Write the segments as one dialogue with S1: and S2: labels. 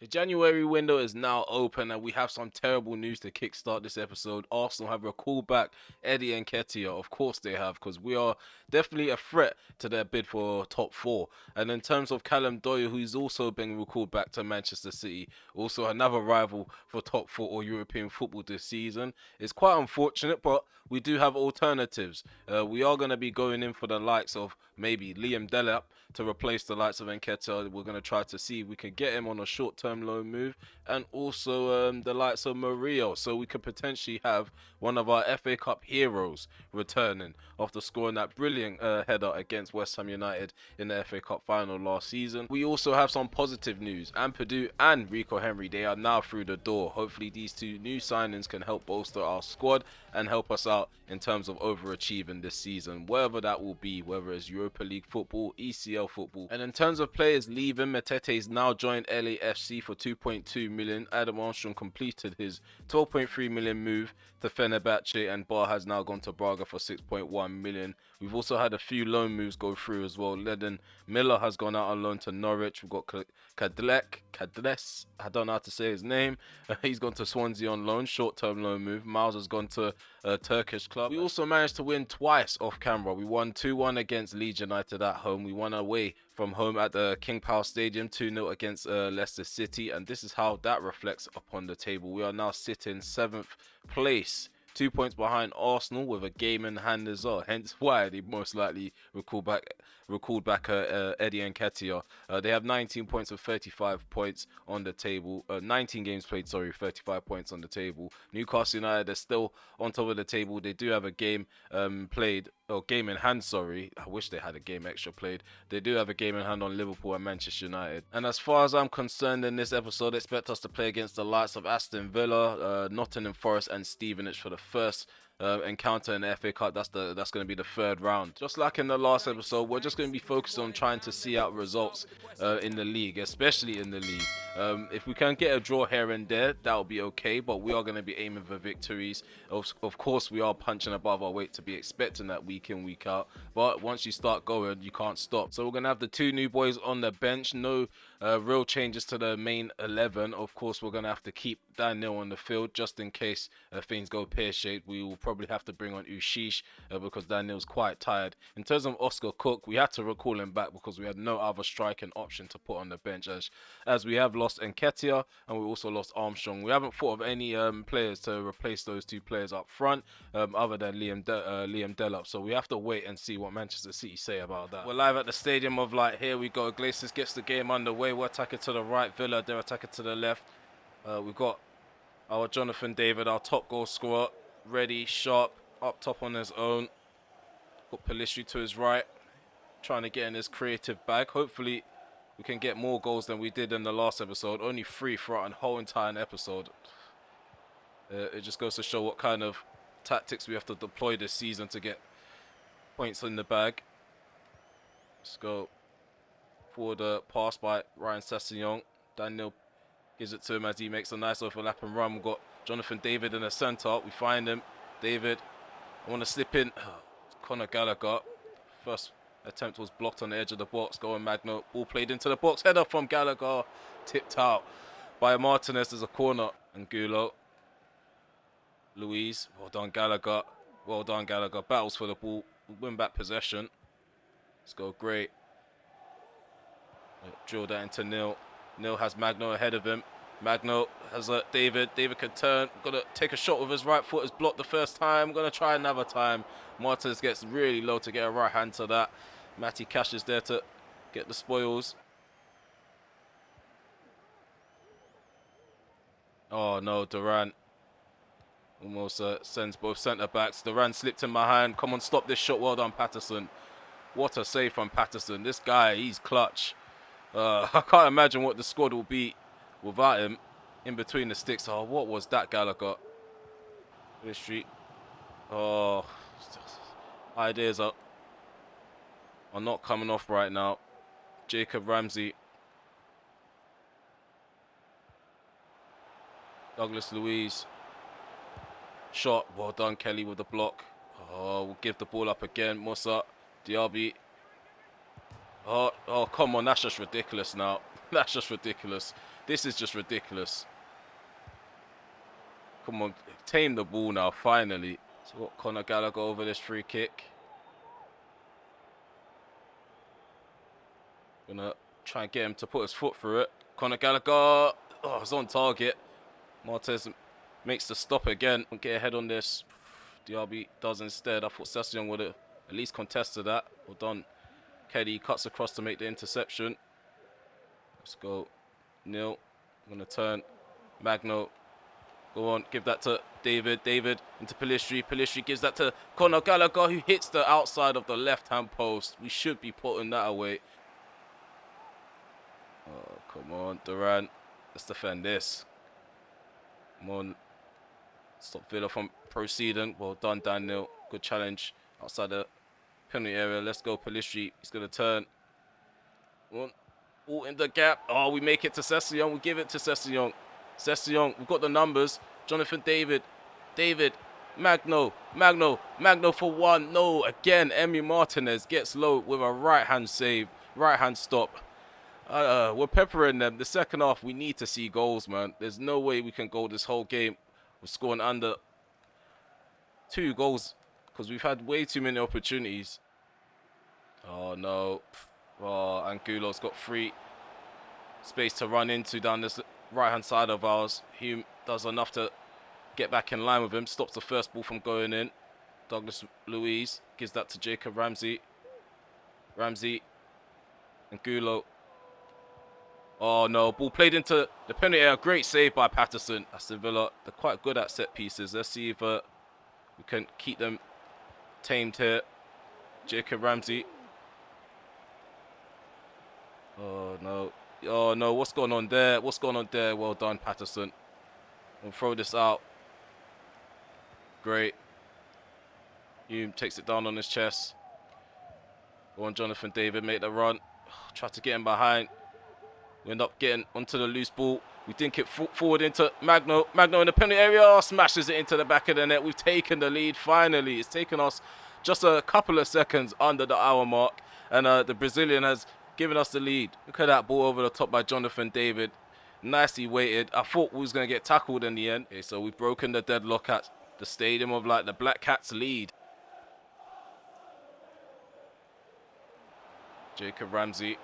S1: The January window is now open and we have some terrible news to kickstart this episode. Arsenal have recalled back Eddie and Nketiah. Of course they have, because we are definitely a threat to their bid for top four. And in terms of Callum Doyle, who's also been recalled back to Manchester City, also another rival for top four or European football this season. It's quite unfortunate, but we do have alternatives. We are going to be going in for the likes of maybe Liam Delap to replace the likes of Nketiah. We're going to try to see if we can get him on a short-term loan move, and also the likes of Murillo, so we could potentially have one of our FA Cup heroes returning after scoring that brilliant header against West Ham United in the FA Cup final last season. We also have some positive news. Ampadu and Rico Henry, they are now through the door. Hopefully these two new signings can help bolster our squad and help us out in terms of overachieving this season, wherever that will be, whether it's Europa League football, ECL football. And in terms of players leaving, Matete has now joined A.F.C for 2.2 million. Adam Armstrong completed his 12.3 million move to Fenerbahce, and Bar has now gone to Braga for 6.1 million. We've also had a few loan moves go through as well. Leden Miller has gone out on loan to Norwich. We've got Kadles, I don't know how to say his name. He's gone to Swansea on loan, short-term loan move. Miles has gone to a Turkish club. We also managed to win twice off camera. We won 2-1 against Leeds United at home. We won away from home at the King Power Stadium, 2-0 against Leicester City. And this is how that reflects upon the table. We are now sitting 7th place, 2 points behind Arsenal with a game in hand as well. Hence why they most likely recalled back Eddie Nketiah. They have 19 points with 35 points on the table. 19 games played, sorry, 35 points on the table. Newcastle United are still on top of the table. They do have a game played, or game in hand, sorry. I wish they had a game extra played. They do have a game in hand on Liverpool and Manchester United. And as far as I'm concerned in this episode, expect us to play against the likes of Aston Villa, Nottingham Forest and Stevenage for the first encounter in the FA Cup. That's going to be the third round. Just like in the last episode, we're just going to be focused on trying to see out results in the league, especially in the league. If we can get a draw here and there, that'll be okay, but we are going to be aiming for victories. Of course, we are punching above our weight to be expecting that week in, week out, but once you start going, you can't stop. So we're going to have the two new boys on the bench. No real changes to the main 11. Of course, we're going to have to keep Daniel on the field just in case things go pear-shaped. We will probably have to bring on Ushish because Daniel's quite tired. In terms of Oscar Cook, we had to recall him back because we had no other striking option to put on the bench, as we have lost Nketiah and we also lost Armstrong. We haven't thought of any players to replace those two players up front other than Liam Delap. So we have to wait and see what Manchester City say about that. We're live at the Stadium of Light. Here we go. Iglesias gets the game underway. We're attacking to the right. Villa, they're attacking to the left. We've got our Jonathan David, our top goal scorer, ready, sharp, up top on his own. Got Pelistri to his right, trying to get in his creative bag. Hopefully we can get more goals than we did in the last episode. Only 3 throughout a whole entire episode. It just goes to show what kind of tactics we have to deploy this season to get points in the bag. Let's go forward, pass by Ryan Sessegnon. Daniel gives it to him as he makes a nice overlap and run. We've got Jonathan David in the centre. We find him. David, I want to slip in. Conor Gallagher. First attempt was blocked on the edge of the box. Going Magno. Ball played into the box. Header from Gallagher. Tipped out by Martinez as a corner. Angulo. Louise. Well done, Gallagher. Well done, Gallagher. Battles for the ball. Win back possession. Let's go. Great. Drill that into Neil. Neil has Magno ahead of him. Magno has David. David can turn. Got to take a shot with his right foot. Is blocked the first time. Going to try another time. Martinez gets really low to get a right hand to that. Matty Cash is there to get the spoils. Oh no, Duran almost sends both centre backs. Duran slipped in behind. Come on, stop this shot. Well done, Patterson. What a save from Patterson. This guy, he's clutch. I can't imagine what the squad will be without him in between the sticks. Oh, what was that, Gallagher? Street. Oh, ideas are not coming off right now. Jacob Ramsey. Douglas Luiz. Shot. Well done, Kelly, with the block. Oh, we'll give the ball up again. Musa. Diaby. Oh, come on. That's just ridiculous now. That's just ridiculous. This is just ridiculous. Come on, tame the ball now, finally. So got Conor Gallagher over this free kick. Gonna try and get him to put his foot through it. Conor Gallagher, oh, it's on target. Martez makes the stop again. Get ahead on this. Diaby does instead. I thought Session would have at least contested that. Well done. Keddy cuts across to make the interception. Let's go. Nil. I'm going to turn. Magno. Go on. Give that to David. David into Pellistri. Pellistri gives that to Conor Gallagher, who hits the outside of the left-hand post. We should be putting that away. Oh, come on, Duran. Let's defend this. Come on. Stop Villa from proceeding. Well done, Daniel. Good challenge outside the penalty area. Let's go, Pellistri. He's going to turn. All in the gap. Oh, we make it to Session. We give it to Session. Session, we've got the numbers. Jonathan David. David. Magno. Magno. Magno for one. No, again, Emi Martinez gets low with a right-hand save. Right-hand stop. We're peppering them. The second half, we need to see goals, man. There's no way we can go this whole game. We're scoring under 2 goals because we've had way too many opportunities. Oh, no. Oh, Angulo's got free space to run into down this right-hand side of ours. Hume does enough to get back in line with him. Stops the first ball from going in. Douglas Luiz gives that to Jacob Ramsey. Ramsey. Angulo. Oh, no. Ball played into the penalty area. Great save by Patterson. Aston Villa, they're quite good at set pieces. Let's see if we can keep them tamed here. Jacob Ramsey. Oh, no. Oh, no. What's going on there? What's going on there? Well done, Patterson. We'll throw this out. Great. Hume takes it down on his chest. Go on, Jonathan David. Make the run. Try to get him behind. We end up getting onto the loose ball. We dink it forward into Magno. Magno in the penalty area. Smashes it into the back of the net. We've taken the lead finally. It's taken us just a couple of seconds under the hour mark. And the Brazilian has given us the lead. Look at that ball over the top by Jonathan David. Nicely weighted. I thought we was going to get tackled in the end. Okay, so we've broken the deadlock at the Stadium of Light. The Black Cats lead. Jacob Ramsey.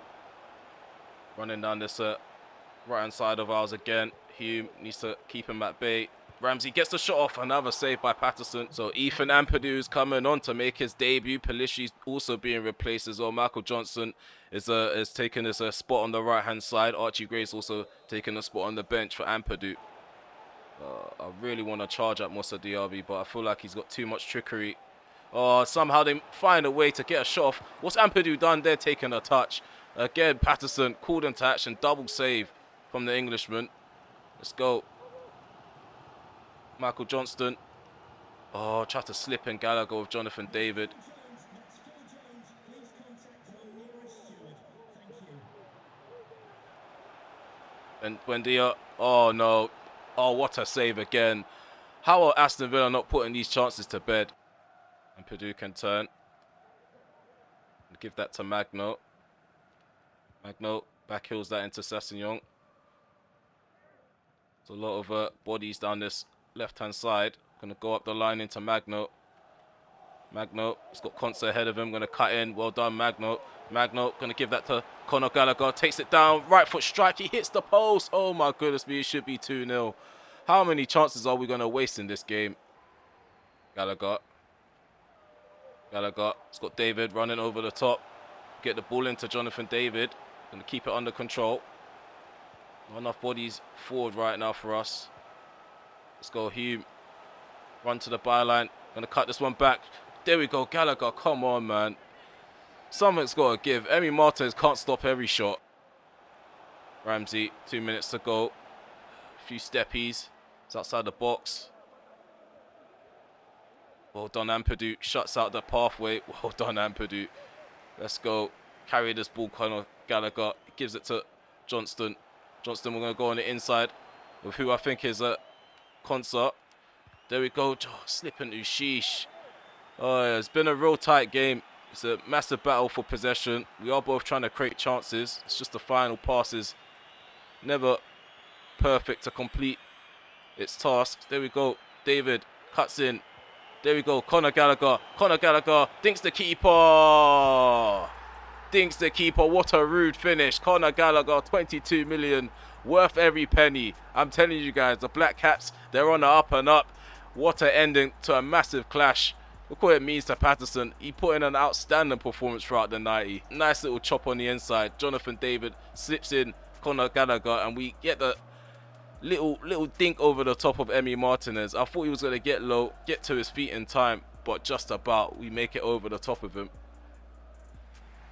S1: Running down this right-hand side of ours again. Hume needs to keep him at bay. Ramsey gets the shot off. Another save by Patterson. So Ethan Ampadu is coming on to make his debut. Pellistri's also being replaced as well. Michael Johnson is taking his spot on the right-hand side. Archie Gray's also taking a spot on the bench for Ampadu. I really want to charge at Moussa Diaby, but I feel like he's got too much trickery. Oh, somehow they find a way to get a shot off. What's Ampadu done there, taking a touch? Again, Patterson called into action. Double save from the Englishman. Let's go. Michael Johnston. Oh, tried to slip in Gallagher with Jonathan David. And Buendia. Oh, no. Oh, what a save again. How are Aston Villa not putting these chances to bed? And Purdue can turn. Give that to Magno. Magno backhills that into Sessegnon. There's a lot of bodies down this left-hand side. Going to go up the line into Magno. Magno, he's got Consa ahead of him. Going to cut in. Well done, Magno. Magno going to give that to Conor Gallagher. Takes it down. Right foot strike. He hits the post. Oh, my goodness me. It should be 2-0. How many chances are we going to waste in this game? Gallagher. Gallagher. It's got David running over the top. Get the ball into Jonathan David. Going to keep it under control. Not enough bodies forward right now for us. Let's go, Hume. Run to the byline. Going to cut this one back. There we go, Gallagher. Come on, man. Something's got to give. Emi Martinez can't stop every shot. Ramsey, 2 minutes to go. A few steppies. It's outside the box. Well done, Ampadu. Shuts out the pathway. Well done, Ampadu. Let's go. Carry this ball, Conor Gallagher. Gives it to Johnston. Johnston, we're going to go on the inside with who I think is a Concert. There we go. Oh, slipping to Sheesh. Oh, yeah, it's been a real tight game. It's a massive battle for possession. We are both trying to create chances. It's just the final passes never perfect to complete its task. There we go. David cuts in. There we go. Conor Gallagher. Conor Gallagher dinks the keeper. Dinks the keeper. What a rude finish. Conor Gallagher, 22 million. Worth every penny. I'm telling you guys, the Black Caps, they're on the up and up. What an ending to a massive clash. Look what it means to Patterson. He put in an outstanding performance throughout the 90. Nice little chop on the inside. Jonathan David slips in Conor Gallagher, and we get the little dink over the top of Emi Martinez. I thought he was going to get low, get to his feet in time, but just about we make it over the top of him.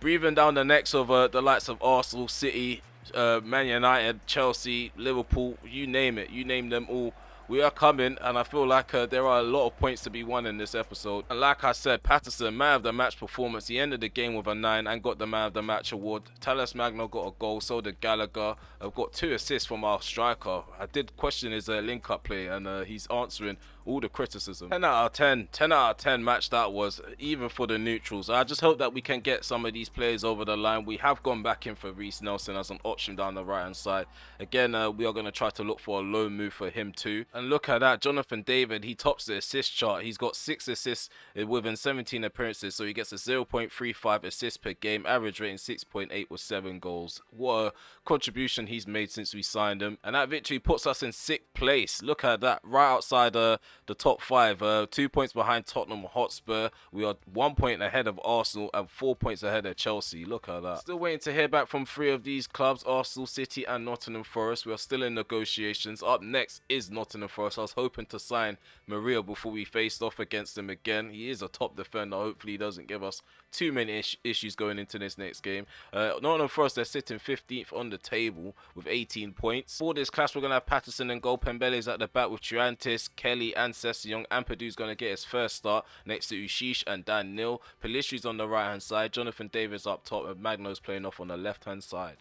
S1: Breathing down the necks of the likes of Arsenal, City, Man United, Chelsea, Liverpool, you name it, you name them all. We are coming, and I feel like there are a lot of points to be won in this episode. And like I said, Patterson, man of the match performance. He ended the game with a 9 and got the man of the match award. Talis Magno got a goal, so did Gallagher. I've got 2 assists from our striker. I did question his link-up play, and he's answering all the criticism. 10 out of 10. 10 out of 10 match that was, even for the neutrals. I just hope that we can get some of these players over the line. We have gone back in for Reece Nelson as an option down the right-hand side. Again, we are going to try to look for a low move for him too. And look at that, Jonathan David, he tops the assist chart. He's got 6 assists within 17 appearances, so he gets a 0.35 assists per game, average rating 6.8 with 7 goals. What a contribution he's made since we signed him. And that victory puts us in 6th place. Look at that, right outside the top 5, 2 points behind Tottenham Hotspur. We are 1 point ahead of Arsenal and 4 points ahead of Chelsea. Look at that. Still waiting to hear back from 3 of these clubs, Arsenal, City and Nottingham Forest. We are still in negotiations. Up next is Nottingham Forest. I was hoping to sign Maria before we faced off against him again. He is a top defender. Hopefully he doesn't give us too many issues going into this next game. Nottingham Forest, they're sitting 15th on the table with 18 points. For this clash, we're going to have Patterson and goal. Pembele's at the back with Triantis, Kelly and Sessegnon. Ampadu's going to get his first start next to Ushish and Dan Neil. Pelistri's on the right hand side. Jonathan Davis up top, and Magno's playing off on the left hand side.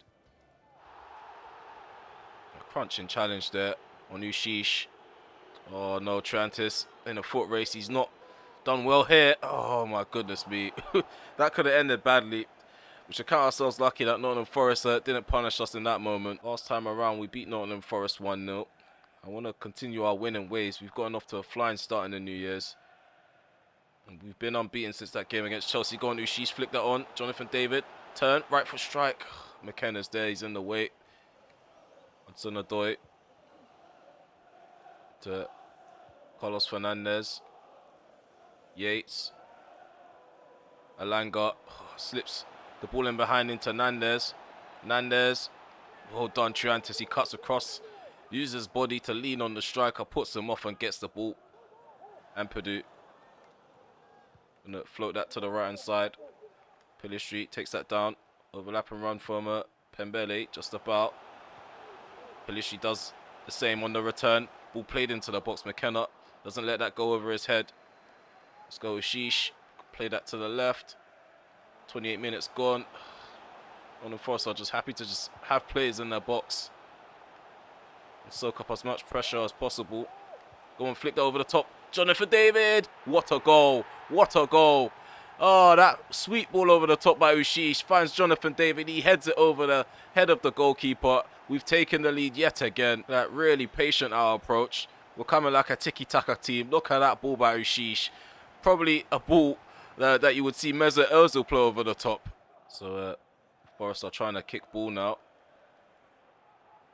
S1: A crunching challenge there on Ushish. Oh no, Triantis in a foot race. He's not done well here. Oh my goodness me. That could have ended badly. We should count ourselves lucky that Nottingham Forest didn't punish us in that moment. Last time around, we beat Nottingham Forest 1-0. I want to continue our winning ways. We've gotten off to a flying start in the New Year's. And we've been unbeaten since that game against Chelsea. Go on, Ushish, flick that on. Jonathan David, turn, right foot strike. McKenna's there, he's in the way. Hudson Odoi to Carlos Fernandez. Yates. Alanga slips the ball in behind into Nandez. Nandez, well done, Triantis. He cuts across, uses his body to lean on the striker, puts him off and gets the ball. Ampadu gonna float that to the right hand side. Pelistri takes that down. Overlap and run from Pembele, just about. Pelistri does the same on the return. Ball played into the box. McKenna doesn't let that go over his head. Let's go with Sheesh. Play that to the left. 28 minutes gone. Nottingham Forest are just happy to just have players in their box and soak up as much pressure as possible. Go and flick that over the top. Jonathan David! What a goal! What a goal! Oh, that sweet ball over the top by Ushish finds Jonathan David. He heads it over the head of the goalkeeper. We've taken the lead yet again. That really patient our approach. We're coming like a tiki-taka team. Look at that ball by Ushish. Probably a ball that you would see Mesut Ozil play over the top. So Forest are trying to kick ball now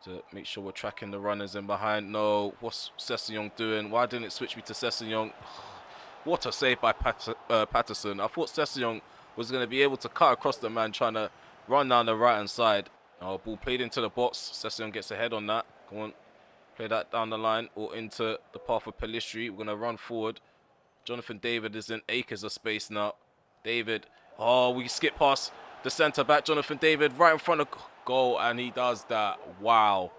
S1: to make sure we're tracking the runners in behind. No, what's Sessegnon doing? Why didn't it switch me to Sessegnon? What a save by Patterson. I thought Sessegnon was going to be able to cut across the man trying to run down the right hand side. Oh, ball played into the box. Sessegnon gets ahead on that. Come on, play that down the line or into the path of Pelistri. We're going to run forward. Jonathan David is in acres of space now. David, oh, we skip past the centre back. Jonathan David right in front of goal, and he does that. Wow.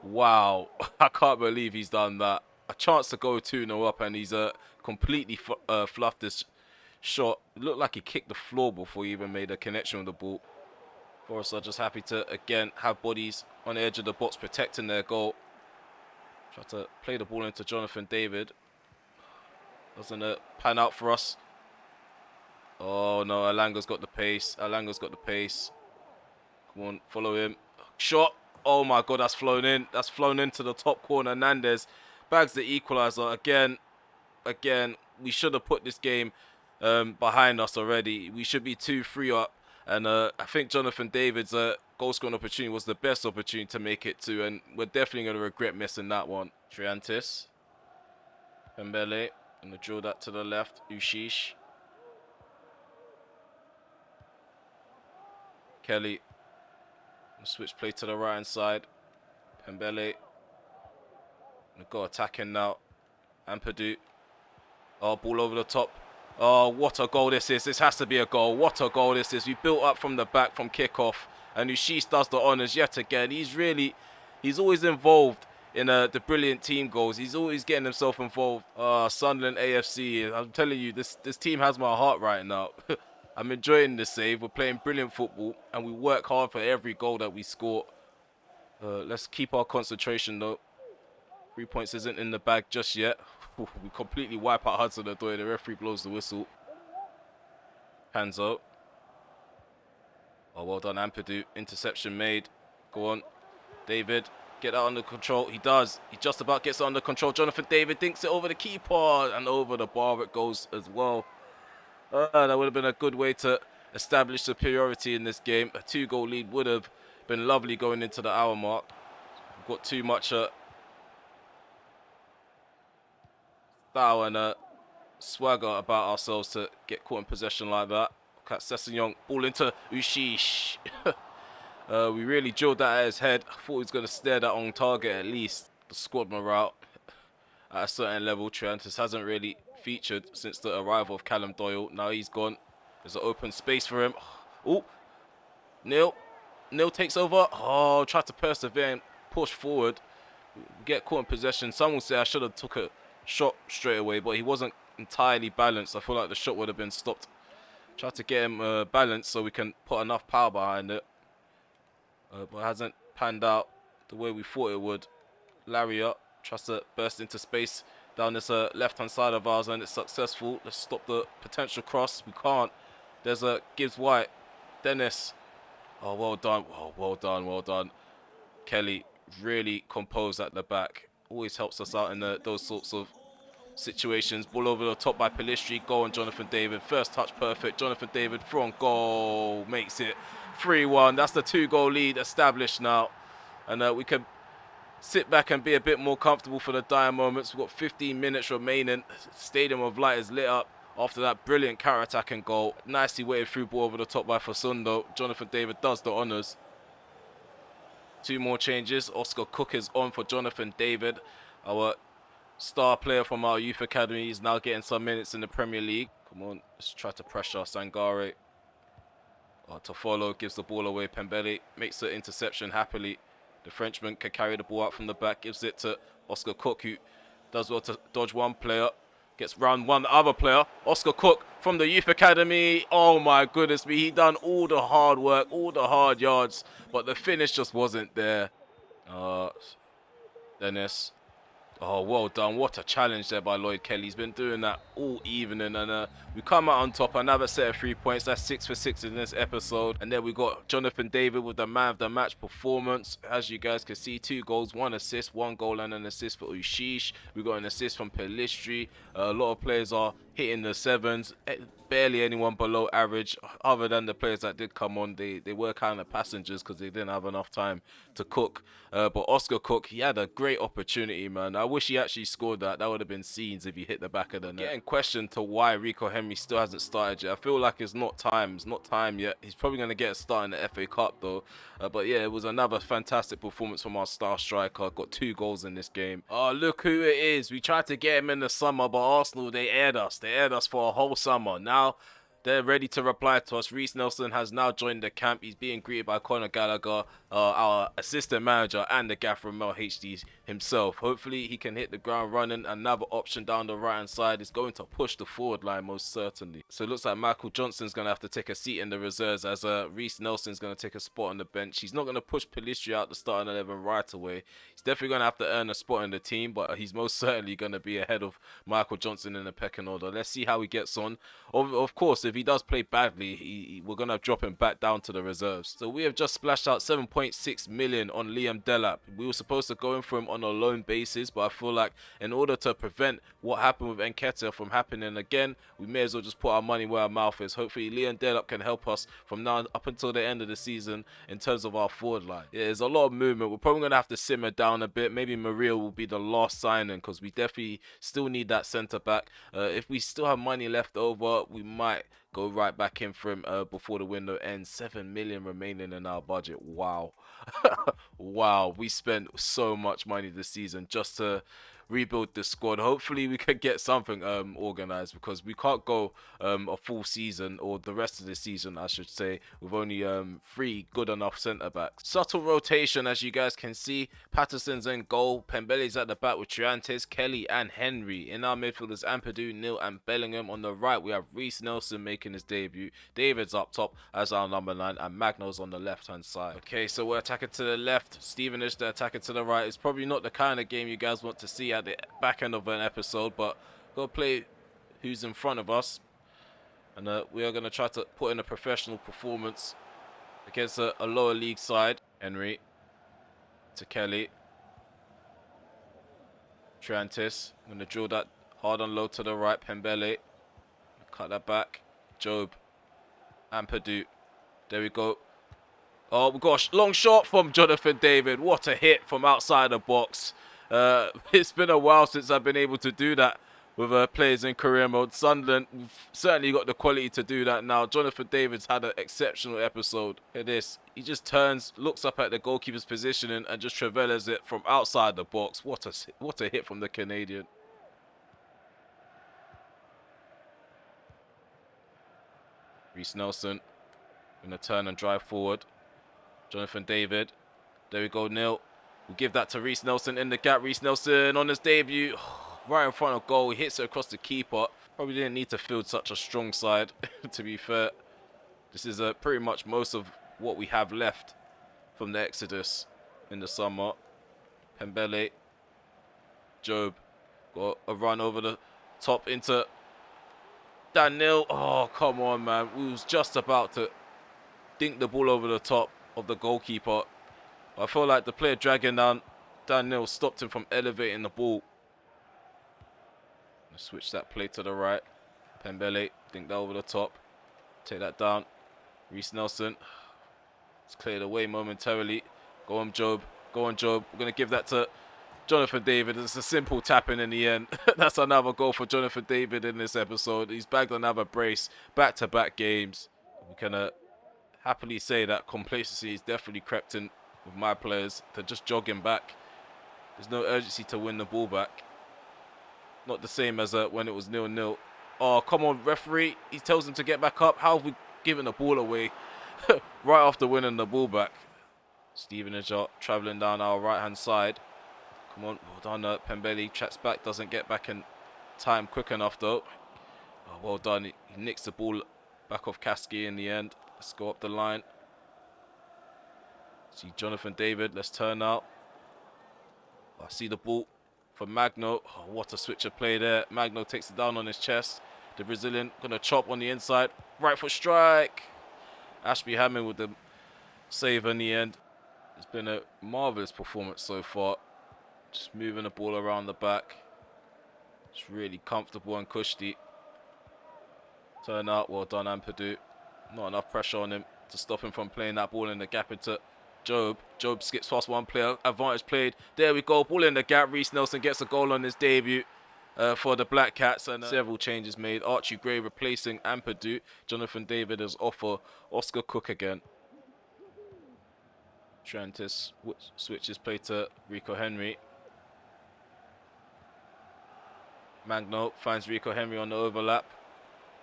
S1: Wow. I can't believe he's done that. A chance to go 2-0 up, and he's completely fluffed this shot. It looked like he kicked the floor before he even made a connection with the ball. Forest are just happy to, again, have bodies on the edge of the box protecting their goal. Try to play the ball into Jonathan David. Doesn't pan out for us. Oh no, Alanga's got the pace. Alanga's got the pace. Come on, follow him. Shot. Oh my God, that's flown in. That's flown into the top corner. Hernandez bags the equaliser again. We should have put this game behind us already. We should be 2-3 up. And I think Jonathan David's goal scoring opportunity was the best opportunity to make it 2. And we're definitely going to regret missing that one. Triantis. Pembele. Going to drill that to the left. Ushish. Kelly. Switch play to the right hand side. Pembele. Gonna go attacking now. Ampadu. Oh, ball over the top. Oh, what a goal this is. This has to be a goal. What a goal this is. We built up from the back from kickoff. And Ushish does the honours yet again. He's always involved in the brilliant team goals. He's always getting himself involved. Sunderland A.F.C. I'm telling you, this team has my heart right now. I'm enjoying this save. We're playing brilliant football. And we work hard for every goal that we score. Let's keep our concentration though. 3 points isn't in the bag just yet. We completely wipe out Hudson-Odoi. The referee blows the whistle. Hanzo. Oh, well done, Ampadu. Interception made. Go on. David, get that under control. He does. He just about gets it under control. Jonathan David dinks it over the keeper. And over the bar it goes as well. That would have been a good way to establish superiority in this game. A 2-goal lead would have been lovely going into the hour mark. We've got too much style and swagger about ourselves to get caught in possession like that. Kat Sessegnon, ball into Ushish. We really drilled that at his head. I thought he was going to stare that on target at least. The squad morale at a certain level. Triantis hasn't really featured since the arrival of Callum Doyle. Now he's gone. There's an open space for him. Oh, Neil takes over. Oh, tried to persevere and push forward. Get caught in possession. Some will say I should have took a shot straight away, but he wasn't entirely balanced. I feel like the shot would have been stopped. Tried to get him balanced so we can put enough power behind it. But it hasn't panned out the way we thought it would. Lariat tries to burst into space down this left-hand side of ours, and it's successful. Let's stop the potential cross. We can't. There's a Gibbs White. Dennis. Oh, well done. Oh, well done. Kelly, really composed at the back. Always helps us out in those sorts of situations. Ball over the top by Pelistri. Goal on Jonathan David. First touch perfect. Jonathan David from goal. Makes it 3-1. That's the 2-goal lead established now. And we can sit back and be a bit more comfortable for the dire moments. We've got 15 minutes remaining. Stadium of Light is lit up after that brilliant counter-attacking goal. Nicely weighted through ball over the top by Fasundo. Jonathan David does the honours. 2 more changes. Oscar Cook is on for Jonathan David. Our star player from our youth academy is now getting some minutes in the Premier League. Come on, let's try to pressure Sangare. Toffolo gives the ball away. Pembele makes the interception happily. The Frenchman can carry the ball out from the back. Gives it to Oscar Cook, who does well to dodge one player. Gets round one other player. Oscar Cook from the youth academy. Oh my goodness me. He done all the hard work, all the hard yards. But the finish just wasn't there. Dennis. Oh, well done. What a challenge there by Lloyd Kelly. He's been doing that all evening. And we come out on top. Another set of 3 points. That's 6 for 6 in this episode. And then we got Jonathan David with the man of the match performance. As you guys can see, 2 goals, 1 assist, 1 goal and an assist for Ushish. We got an assist from Pelistri. A lot of players are hitting the 7s. Barely anyone below average, other than the players that did come on. They were kind of passengers because they didn't have enough time to cook. But Oscar Cook, he had a great opportunity, man. I wish he actually scored that. That would have been scenes if he hit the back of the net. Getting questioned to why Rico Henry still hasn't started yet. I feel like it's not time. It's not time yet. He's probably going to get a start in the FA Cup though. But yeah, it was another fantastic performance from our star striker. Got 2 goals in this game. Oh, look who it is. We tried to get him in the summer, but Arsenal, they aired us. They aired us for a whole summer. Now they're ready to reply to us. Reece Nelson has now joined the camp. He's being greeted by Conor Gallagher, our assistant manager, and the gaffer RemelHD himself. Hopefully he can hit the ground running. Another option down the right hand side is going to push the forward line most certainly. So it looks like Michael Johnson's going to have to take a seat in the reserves as Reece Nelson's going to take a spot on the bench. He's not going to push Pelistri out the starting 11 right away. He's definitely going to have to earn a spot in the team, but he's most certainly going to be ahead of Michael Johnson in the pecking order. Let's see how he gets on. Of course, if he does play badly, we're going to drop him back down to the reserves. So we have just splashed out 7.2 3.6 million on Liam Delap. We were supposed to go in for him on a loan basis, but I feel like in order to prevent what happened with Nketiah from happening again, we may as well just put our money where our mouth is. Hopefully Liam Delap can help us from now up until the end of the season in terms of our forward line. Yeah, there's a lot of movement. We're probably going to have to simmer down a bit. Maybe Maria will be the last signing because we definitely still need that centre back. If we still have money left over, we might go right back in for him before the window ends. 7 million remaining in our budget. Wow. Wow, we spent so much money this season just to rebuild the squad. Hopefully we can get something organized, because we can't go a full season, or the rest of the season I should say, with only 3 good enough centre backs. Subtle rotation, as you guys can see. Patterson's in goal, Pembele's at the back with Triantes, Kelly and Henry. In our midfielders, Ampadu, Neil and Bellingham. On the right we have Reece Nelson making his debut, David's up top as our number 9, and Magno's on the left hand side. Okay, so we're attacking to the left, Stevenage they're attacking to the right. It's probably not the kind of game you guys want to see at the back end of an episode, but go play who's in front of us, and we are going to try to put in a professional performance against a lower league side. Henry to Kelly, Triantes, I'm going to drill that hard on low to the right. Pembele, cut that back. Job, Ampadu, there we go. Oh, we got a long shot from Jonathan David. What a hit from outside the box. It's been a while since I've been able to do that with players in career mode. Sunderland, we've certainly got the quality to do that now. Jonathan David's had an exceptional episode. Look at this. He just turns, looks up at the goalkeeper's positioning and just traveles it from outside the box. What a hit from the Canadian. Reece Nelson going to turn and drive forward. Jonathan David. There we go, Neil. We'll give that to Reece Nelson in the gap. Reece Nelson on his debut. Right in front of goal. He hits it across the keeper. Probably didn't need to field such a strong side, to be fair. This is pretty much most of what we have left from the Exodus in the summer. Pembele. Job. Got a run over the top into Daniel. Oh, come on, man. We was just about to dink the ball over the top of the goalkeeper. I feel like the player dragging down Daniel stopped him from elevating the ball. Switch that play to the right. Pembele, dink that over the top. Take that down. Reece Nelson. It's cleared away momentarily. Go on, Job. Go on, Job. We're going to give that to Jonathan David. It's a simple tapping in the end. That's another goal for Jonathan David in this episode. He's bagged another brace. Back-to-back games. We can happily say that complacency is definitely crept in with my players. They're just jogging back. There's no urgency to win the ball back. Not the same as when it was 0-0. Oh, come on, referee. He tells him to get back up. How have we given the ball away right after winning the ball back? Stevenage are travelling down our right-hand side. Come on, well done. Pembele chats back, doesn't get back in time quick enough, though. Oh, well done. He nicks the ball back off Kasky in the end. Let's go up the line. See Jonathan David. Let's turn out. I see the ball from Magno. Oh, what a switch of play there. Magno takes it down on his chest. The Brazilian going to chop on the inside. Right foot strike. Ashby Hammond with the save in the end. It's been a marvellous performance so far. Just moving the ball around the back. It's really comfortable and cushy. Turn out. Well done, Ampadu. Not enough pressure on him to stop him from playing that ball in the gap into Job. Job skips past one player. Advantage played. There we go. Ball in the gap. Reece Nelson gets a goal on his debut for the Black Cats. And several changes made. Archie Gray replacing Ampadu. Jonathan David is off for Oscar Cook again. Triantes switches play to Rico Henry. Magno finds Rico Henry on the overlap.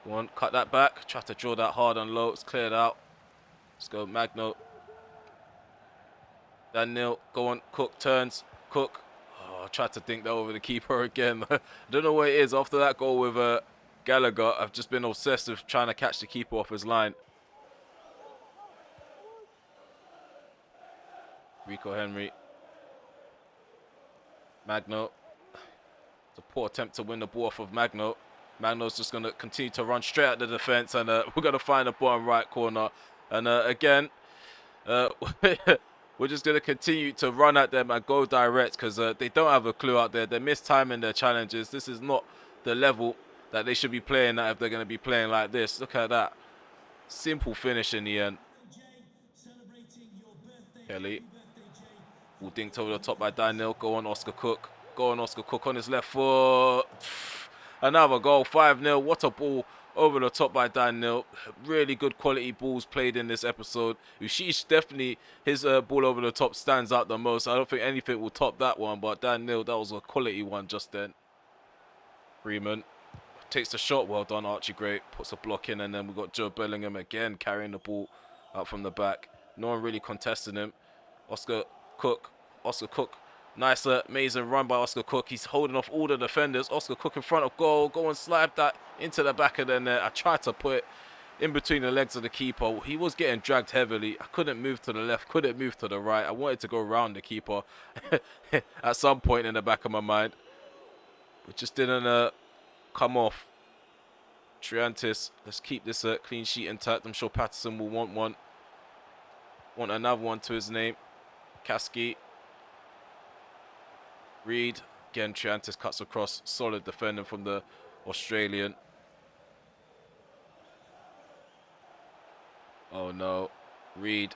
S1: Go on, cut that back. Try to draw that hard and low. It's cleared out. Let's go, Magno. Daniel, go on, Cook turns. Cook. Oh, I tried to dink that over the keeper again. I don't know what it is. After that goal with Gallagher, I've just been obsessed with trying to catch the keeper off his line. Rico Henry. Magno. It's a poor attempt to win the ball off of Magno. Magno's just going to continue to run straight at the defence, and we're going to find the bottom right corner. And again, We're just going to continue to run at them and go direct because they don't have a clue out there. They're mistiming their challenges. This is not the level that they should be playing at if they're going to be playing like this. Look at that. Simple finish in the end. Kelly. All dinked over the top by Daniel. Go on, Oscar Cook. Go on, Oscar Cook on his left foot. Another goal, 5-0. What a ball over the top by Daniel. Really good quality balls played in this episode. Ushish definitely, his ball over the top stands out the most. I don't think anything will top that one, but Daniel, that was a quality one just then. Freeman takes the shot. Well done, Archie Gray. Puts a block in, and then we've got Joe Bellingham again carrying the ball out from the back. No one really contesting him. Oscar Cook. Nice, amazing run by Oscar Cook. He's holding off all the defenders. Oscar Cook in front of goal. Go and slide that into the back of the net. I tried to put it in between the legs of the keeper. He was getting dragged heavily. I couldn't move to the left, couldn't move to the right. I wanted to go around the keeper at some point in the back of my mind. It just didn't come off. Triantis, let's keep this clean sheet intact. I'm sure Patterson will want one. Want another one to his name. Kasky. Reed. Again, Triantis cuts across. Solid defending from the Australian. Oh no. Reed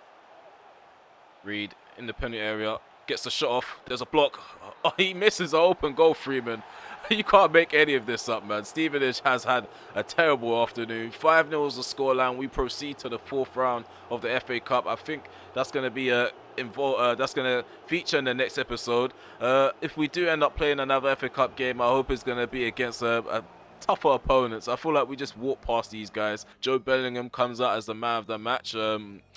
S1: in the penalty area. Gets the shot off. There's a block. Oh, he misses an open goal, Freeman. You can't make any of this up, man. Stevenage has had a terrible afternoon. 5-0 is the scoreline. We proceed to the 4th round of the FA Cup. I think that's going to be that's going to feature in the next episode. If we do end up playing another FA Cup game, I hope it's going to be against a tougher opponents. I feel like we just walk past these guys. Joe Bellingham comes out as the man of the match,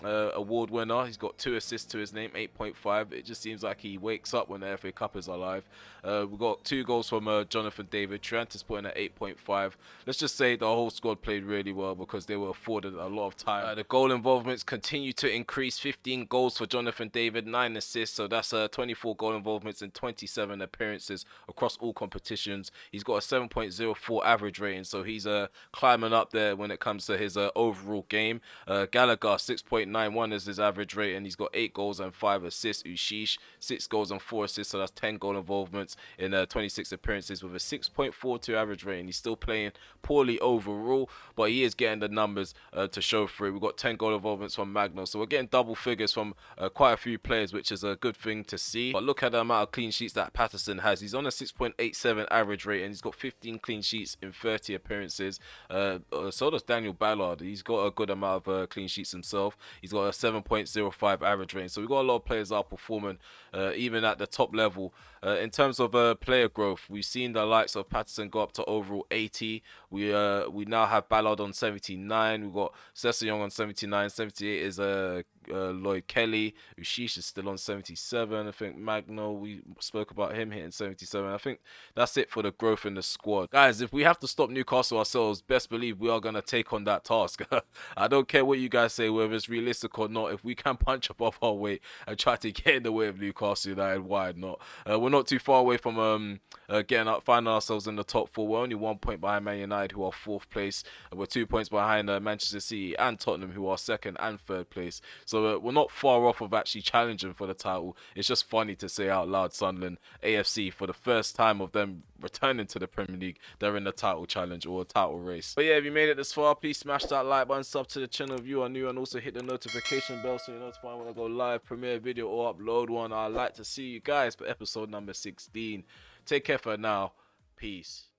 S1: award winner. He's got 2 assists to his name, 8.5. It just seems like he wakes up when the FA Cup is alive. We've got 2 goals from Jonathan David. Trent is putting at 8.5. Let's just say the whole squad played really well because they were afforded a lot of time. The goal involvements continue to increase. 15 goals for Jonathan David, 9 assists. So that's 24 goal involvements and 27 appearances across all competitions. He's got a 7.04 average rating, so he's climbing up there when it comes to his overall game. Gallagher, 6.91 is his average rating. He's got 8 goals and 5 assists. Ushish, 6 goals and 4 assists, so that's 10 goal involvements in 26 appearances with a 6.42 average rating. He's still playing poorly overall, but he is getting the numbers to show for it. We've got 10 goal involvements from Magno, so we're getting double figures from quite a few players, which is a good thing to see. But look at the amount of clean sheets that Patterson has. He's on a 6.87 average rating. He's got 15 clean sheets in 30 appearances. So does Daniel Ballard. He's got a good amount of clean sheets himself. He's got a 7.05 average rating. So we've got a lot of players that are performing even at the top level. In terms of player growth, we've seen the likes of Patterson go up to overall 80. We now have Ballard on 79. We've got Sessegnon on 79. 78 is Lloyd Kelly. Ushish is still on 77. I think Magno, we spoke about him hitting 77. I think that's it for the growth in the squad. Guys, if we have to stop Newcastle ourselves, best believe we are going to take on that task. I don't care what you guys say, whether it's realistic or not. If we can punch above our weight and try to get in the way of Newcastle United, why not? We're not too far away from finding ourselves in the top 4. We're only 1 point behind Man United, who are 4th place. We're 2 points behind Manchester City and Tottenham, who are 2nd and 3rd place. So we're not far off of actually challenging for the title. It's just funny to say out loud, Sunderland, A.F.C, for the first time of them returning to the Premier League, they're in the title challenge or title race. But yeah, if you made it this far, please smash that like button, sub to the channel if you are new, and also hit the notification bell so you're notified when I go live, premiere video, or upload one. I'd like to see you guys for episode number 16. Take care for now. Peace.